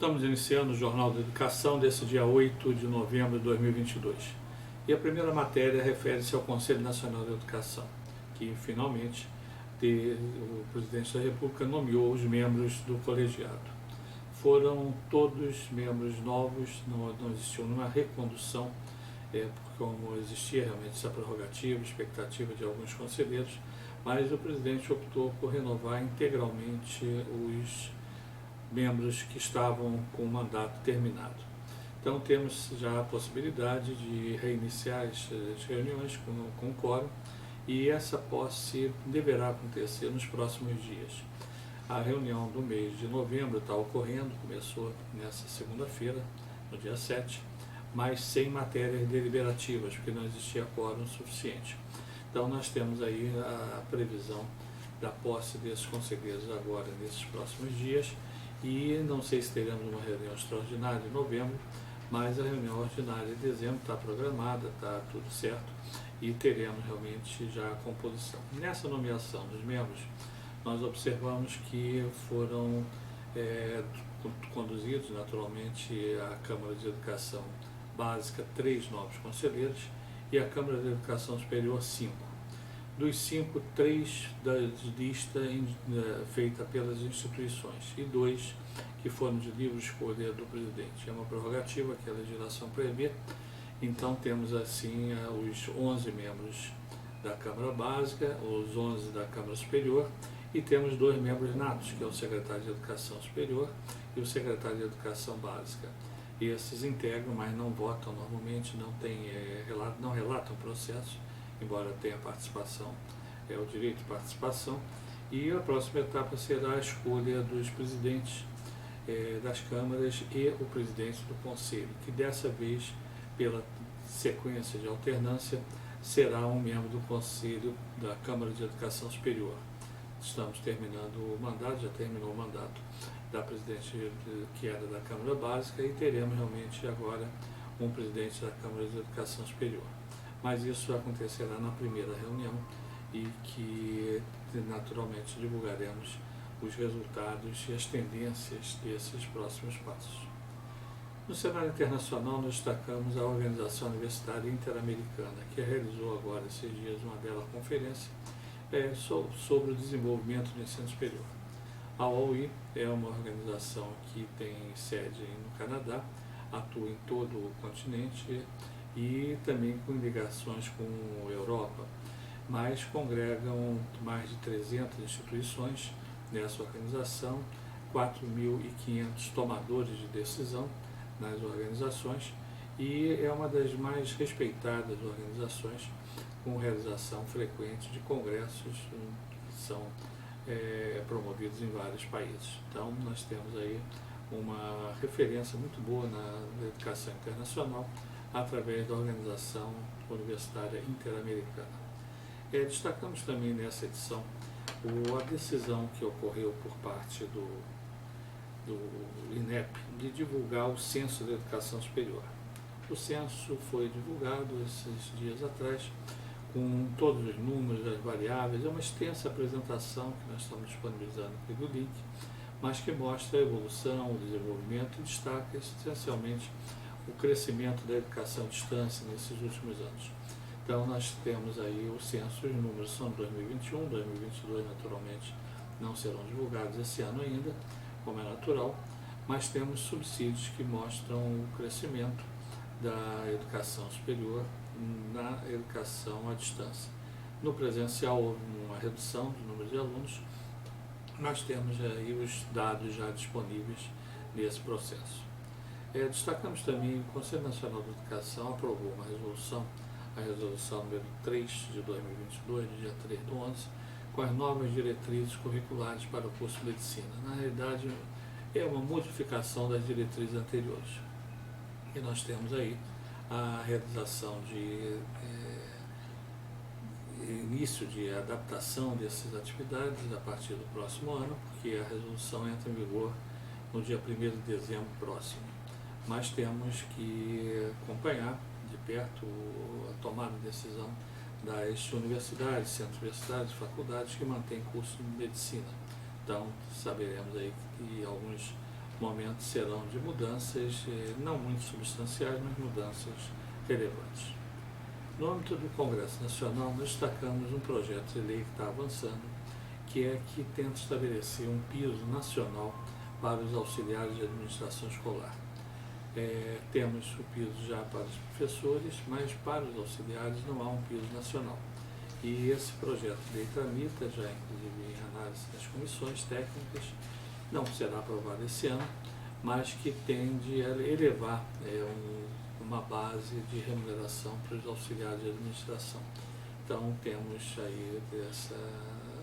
Estamos iniciando o Jornal da Educação desse dia 8 de novembro de 2022. E a primeira matéria refere-se ao Conselho Nacional de Educação, que finalmente o presidente da República nomeou os membros do colegiado. Foram todos membros novos, não existiu nenhuma recondução, como existia realmente essa prerrogativa, expectativa de alguns conselheiros, mas o presidente optou por renovar integralmente os membros que estavam com o mandato terminado. Então temos já a possibilidade de reiniciar as reuniões com o quórum e essa posse deverá acontecer nos próximos dias. A reunião do mês de novembro está ocorrendo, começou nessa segunda-feira, no dia 7, mas sem matérias deliberativas, porque não existia quórum suficiente. Então nós temos aí a previsão da posse desses conselheiros agora nesses próximos dias e não sei se teremos uma reunião extraordinária em novembro, mas a reunião ordinária de dezembro está programada, está tudo certo e teremos realmente já a composição. Nessa nomeação dos membros, nós observamos que foram conduzidos naturalmente à Câmara de Educação Básica 3 novos conselheiros e à Câmara de Educação Superior 5. Dos 5, 3 da lista feita pelas instituições e 2 que foram de livre escolha do presidente. É uma prerrogativa que a legislação prevê, então temos assim os 11 membros da Câmara Básica, os 11 da Câmara Superior e temos 2 membros natos, que é o secretário de Educação Superior e o secretário de Educação Básica. Esses integram, mas não votam normalmente, não relatam processo, embora tenha participação, o direito de participação, e a próxima etapa será a escolha dos presidentes das câmaras e o presidente do conselho, que dessa vez, pela sequência de alternância, será um membro do conselho da Câmara de Educação Superior. Estamos terminando o mandato, já terminou o mandato da presidente que era da Câmara Básica e teremos realmente agora um presidente da Câmara de Educação Superior. Mas isso acontecerá na primeira reunião e que naturalmente divulgaremos os resultados e as tendências desses próximos passos. No cenário internacional, nós destacamos a Organização Universitária Interamericana, que realizou agora esses dias uma bela conferência sobre o desenvolvimento do ensino superior. A OUI é uma organização que tem sede no Canadá, atua em todo o continente e também com ligações com a Europa, mas congregam mais de 300 instituições nessa organização, 4.500 tomadores de decisão nas organizações e é uma das mais respeitadas organizações com realização frequente de congressos que são promovidos em vários países. Então nós temos aí uma referência muito boa na educação internacional através da Organização Universitária Interamericana. Destacamos também nessa edição a decisão que ocorreu por parte do INEP de divulgar o Censo da Educação Superior. O censo foi divulgado esses dias atrás, com todos os números, as variáveis, é uma extensa apresentação que nós estamos disponibilizando aqui do link, mas que mostra a evolução, o desenvolvimento e destaca essencialmente o crescimento da educação à distância nesses últimos anos. Então nós temos aí o censo, os números são de 2021, 2022 naturalmente não serão divulgados esse ano ainda, como é natural, mas temos subsídios que mostram o crescimento da educação superior na educação à distância. No presencial houve uma redução do número de alunos, nós temos aí os dados já disponíveis nesse processo. Destacamos também que o Conselho Nacional de Educação aprovou uma resolução, a resolução número 3 de 2022, do dia 3 do 11, com as novas diretrizes curriculares para o curso de Medicina. Na realidade, é uma modificação das diretrizes anteriores. E nós temos aí a realização de início de adaptação dessas atividades a partir do próximo ano, porque a resolução entra em vigor no dia 1º de dezembro próximo. Mas temos que acompanhar de perto a tomada de decisão das universidades, centros universitários, faculdades que mantêm curso de medicina. Então, saberemos aí que alguns momentos serão de mudanças, não muito substanciais, mas mudanças relevantes. No âmbito do Congresso Nacional, nós destacamos um projeto de lei que está avançando, que tenta estabelecer um piso nacional para os auxiliares de administração escolar. Temos o piso já para os professores, mas para os auxiliares não há um piso nacional. E esse projeto de lei tramita, já inclusive em análise das comissões técnicas, não será aprovado esse ano, mas que tende a elevar uma base de remuneração para os auxiliares de administração. Então temos aí esse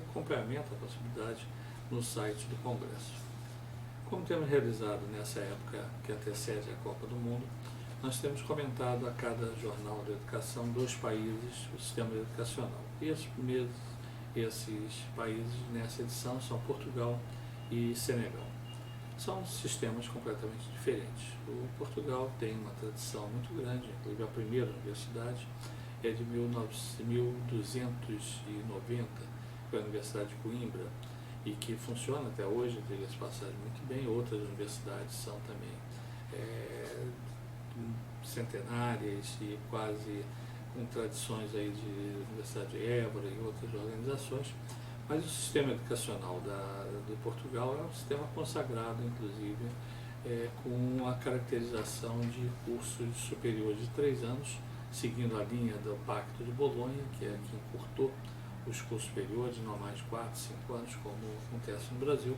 acompanhamento, a possibilidade no site do Congresso. Como temos realizado nessa época que antecede a Copa do Mundo, nós temos comentado a cada jornal de educação dos países, o sistema educacional. E esses países nessa edição são Portugal e Senegal. São sistemas completamente diferentes. O Portugal tem uma tradição muito grande, inclusive a primeira universidade é de 1290, foi a Universidade de Coimbra, e que funciona até hoje, diga-se de passagem, muito bem. Outras universidades são também centenárias e quase com tradições aí de Universidade de Évora e outras organizações, mas o sistema educacional de Portugal é um sistema consagrado, inclusive, com a caracterização de cursos superiores de 3 anos, seguindo a linha do Pacto de Bolonha, que é que encurtou os cursos superiores, não mais 4, 5 anos, como acontece no Brasil,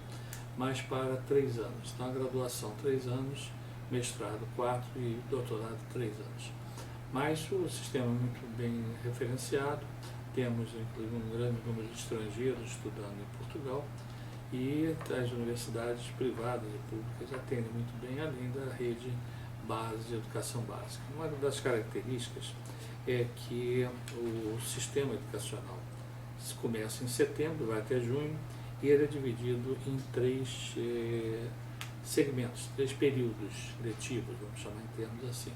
mas para 3 anos. Então, a graduação 3 anos, mestrado 4 e doutorado 3 anos. Mas o sistema é muito bem referenciado, temos inclusive um grande número de estrangeiros estudando em Portugal e as universidades privadas e públicas atendem muito bem, além da rede base de educação básica. Uma das características é que o sistema educacional começa em setembro, vai até junho, e ele é dividido em 3 segmentos, 3 períodos letivos, vamos chamar em termos assim.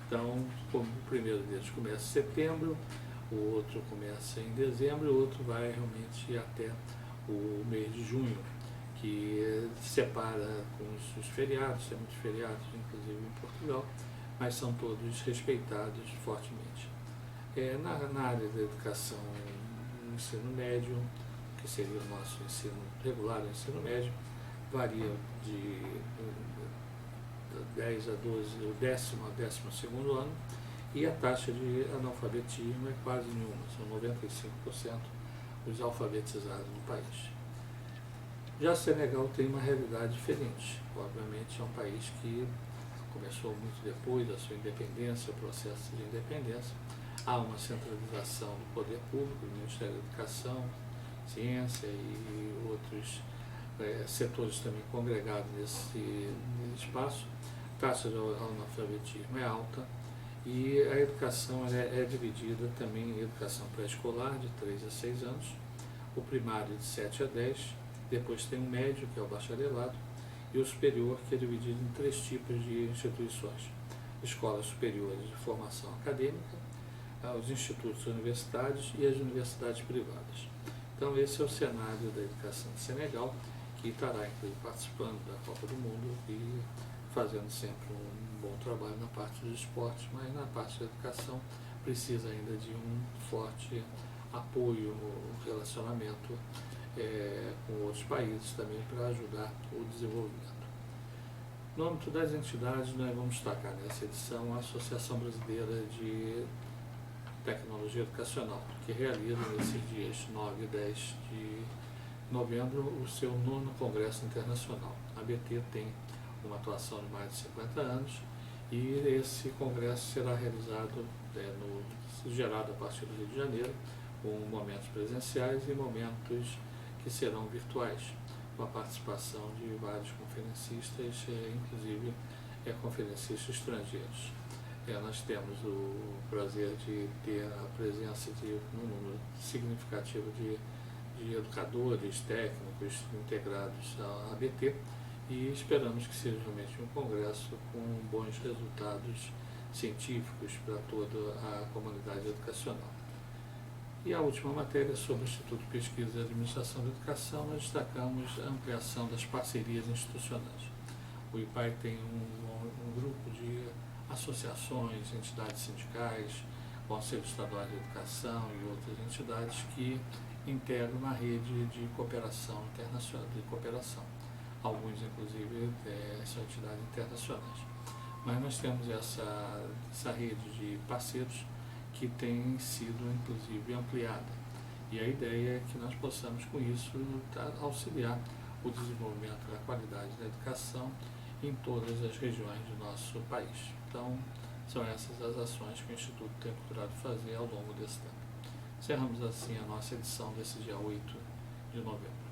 Então, como o primeiro deles começa em setembro, o outro começa em dezembro, e o outro vai realmente até o mês de junho, que separa com os feriados, tem muitos feriados, inclusive em Portugal, mas são todos respeitados fortemente. Na área da educação, ensino médio, que seria o nosso ensino regular, o ensino médio, varia de 10 a 12, o 10º a 12º ano, e a taxa de analfabetismo é quase nenhuma, são 95% os alfabetizados no país. Já Senegal tem uma realidade diferente. Obviamente é um país que começou muito depois da sua independência, o processo de independência. Há uma centralização do poder público, do Ministério da Educação, Ciência e outros setores também congregados nesse espaço. A taxa de analfabetismo é alta e a educação é dividida também em educação pré-escolar, de 3 a 6 anos, o primário de 7 a 10, depois tem o médio, que é o bacharelado, e o superior, que é dividido em 3 tipos de instituições: escolas superiores de formação acadêmica, os institutos universitários e as universidades privadas. Então esse é o cenário da educação de Senegal, que estará inclusive participando da Copa do Mundo e fazendo sempre um bom trabalho na parte dos esportes, mas na parte da educação precisa ainda de um forte apoio no relacionamento com outros países também para ajudar o desenvolvimento. No âmbito das entidades, nós vamos destacar nessa edição a Associação Brasileira de Tecnologia Educacional, que realiza nesses dias 9 e 10 de novembro o seu 9º Congresso Internacional. A ABT tem uma atuação de mais de 50 anos e esse congresso será realizado, gerado a partir do Rio de Janeiro, com momentos presenciais e momentos que serão virtuais, com a participação de vários conferencistas, inclusive conferencistas estrangeiros. Nós temos o prazer de ter a presença de um número significativo de educadores, técnicos integrados à ABT e esperamos que seja realmente um congresso com bons resultados científicos para toda a comunidade educacional. E a última matéria sobre o Instituto de Pesquisa e Administração da Educação, nós destacamos a ampliação das parcerias institucionais. O IPAE tem um grupo de associações, entidades sindicais, Conselho Estadual de Educação e outras entidades que integram uma rede de cooperação internacional, de cooperação. Alguns, inclusive, são entidades internacionais. Mas nós temos essa rede de parceiros que tem sido, inclusive, ampliada. E a ideia é que nós possamos, com isso, auxiliar o desenvolvimento da qualidade da educação em todas as regiões do nosso país. Então, são essas as ações que o Instituto tem procurado fazer ao longo desse tempo. Encerramos assim a nossa edição desse dia 8 de novembro.